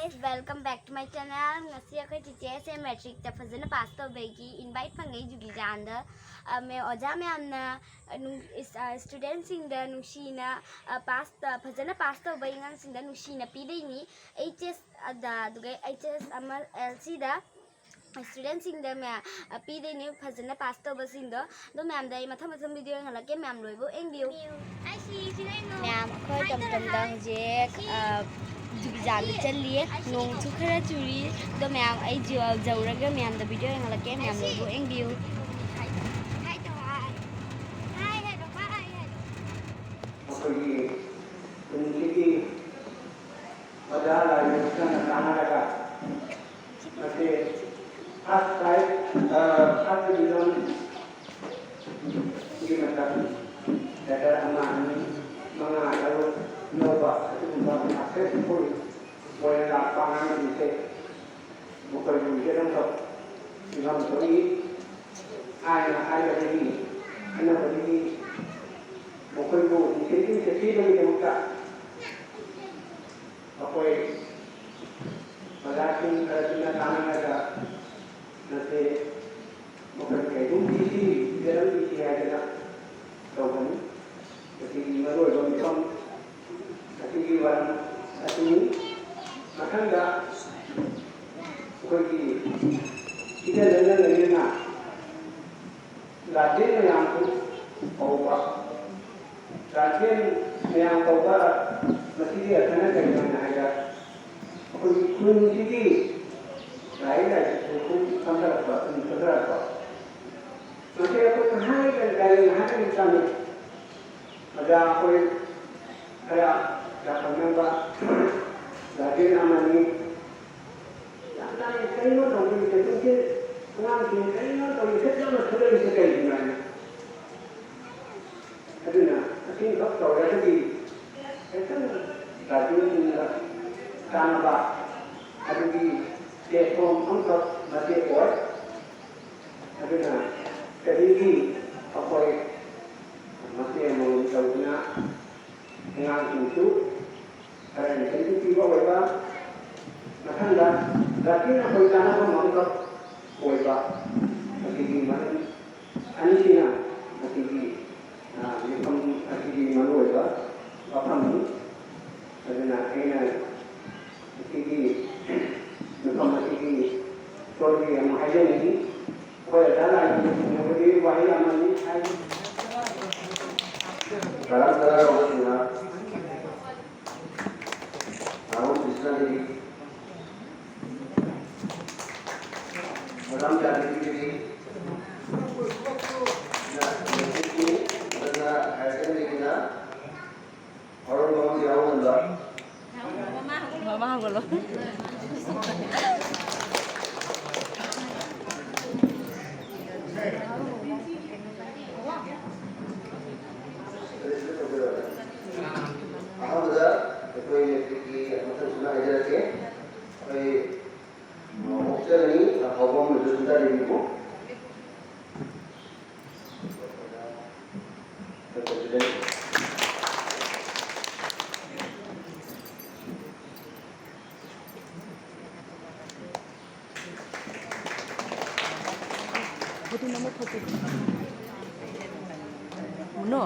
guys, welcome back to my channel. Ngasi akhoi chiche metric ta fazana pass to begi invite pangai jugi janda me oja me amna student sing da nushina pass ta fazana pass to bai ngang sing da nushina pidai ni HS da dugai HS amal LC da student sing da me pidai ni fazana pass to ba sing da do ma'am dai matham video ngalake ma'am loibo engbiu ai si sinai no ma'am akhoi tam da je जुगिजान चलिए नों खरा चुरी तो ma'am आई जौरगा ma'am द video हंगलके ma'am लोगो एंगियो हाय तो हाय तो हाय ओके उनकी बाजार आयोजन करना लगा ओके आज टाइप आज बिलोन ये मतलब दादा हमारे mengajar nyoba itu membangun akses pun boleh lapangan bisa bukan juga untuk dalam beri ayah ini anak beri bukan bu ini sesi lagi demuka apa bagasin kerana tanah ada nanti bukan kayak itu dalam isi aja tahu kan jadi menurut kami jadi wan ini makan dah pergi kita dengan nak latihan yang tu awak latihan yang awak mesti dia kena dengan aja pergi kunci di lain lagi hukum sampai apa nanti aku pernah dari hari ini ada apa kayak dapat member lagi namanya yang lain kayaknya dong itu mungkin pengantin kayaknya dong itu jangan sudah bisa kayak gimana aduna tapi kalau tahu ya tadi itu lagi tanpa ada di telepon untuk masih kuat aduna jadi apa masih mau tahunya dengan itu karena itu tiba tiba makan dah lagi nak berjalan ke mana tiba masih di mana ani sih masih di macam masih di mana tiba apa ni karena ini masih di macam masih di kalau yang ada ni kalau ada lagi yang berdiri wahai amal ni sekarang saya waktunya tahun Islam dalam jadi ini ini karena hasil ini orang mau jauh enggak mama kalau foto nama foto no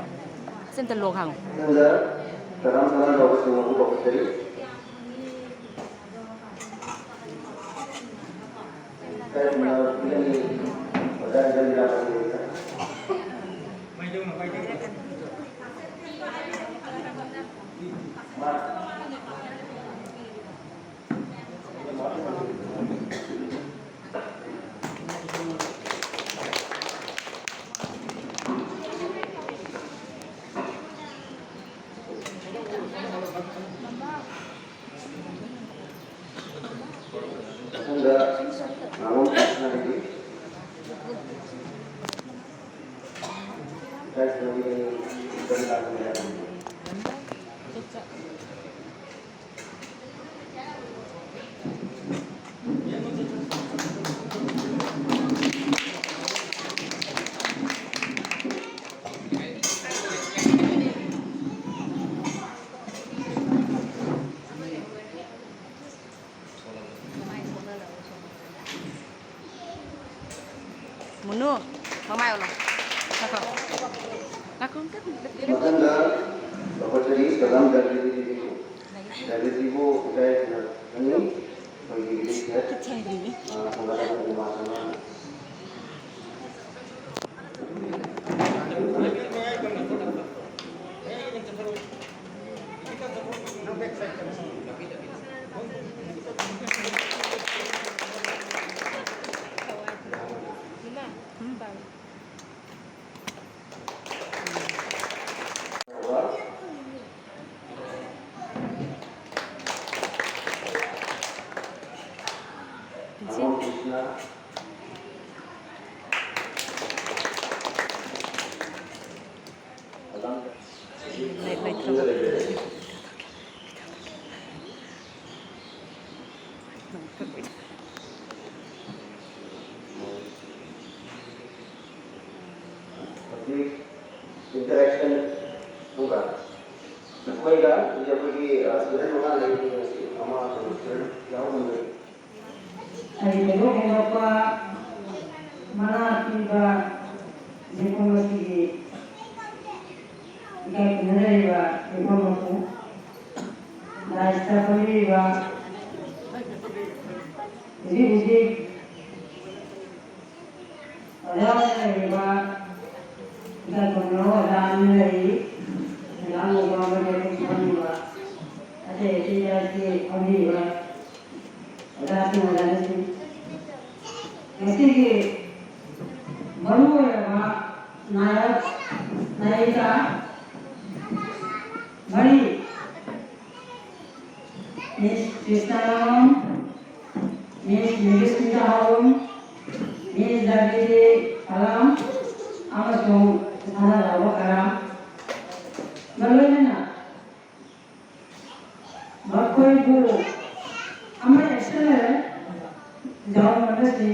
center lokang dalam bagus semua bagus dari saya ini pada jam 8 namun lagi Muno. Mamai ulo. Lakon. Lakon kan. Maganda, opportunities dalam dari ibu saya ini bagi kita mengadakan pemasangan. Naik terus. Interaction bukan. Sesuai kan? Dia pergi sebenarnya mana lagi sama student jauh mana. Ay pero Europa mana tiba diplomasi gak menerima diplomasi dan setelah jadi orang menerima dan menolak dan menerima dan orang menerima ada jadi menerima ada tu ada tu ऐसे कि मनोरमा नायक नायिका बड़ी miss कृष्णाराम miss निगिस्मिताराम miss दागिरी alam amasung sana dawa karam balena bakoi bu amai excel jawa mandasi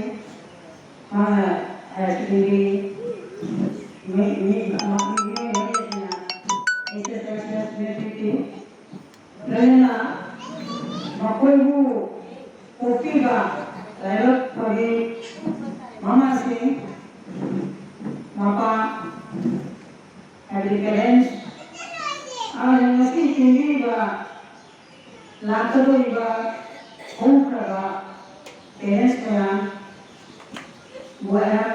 SPV, Karena bapak-ibu kopi lewat bagi mama sih, bapak agriculture, yang masih tinggi latar home parents buat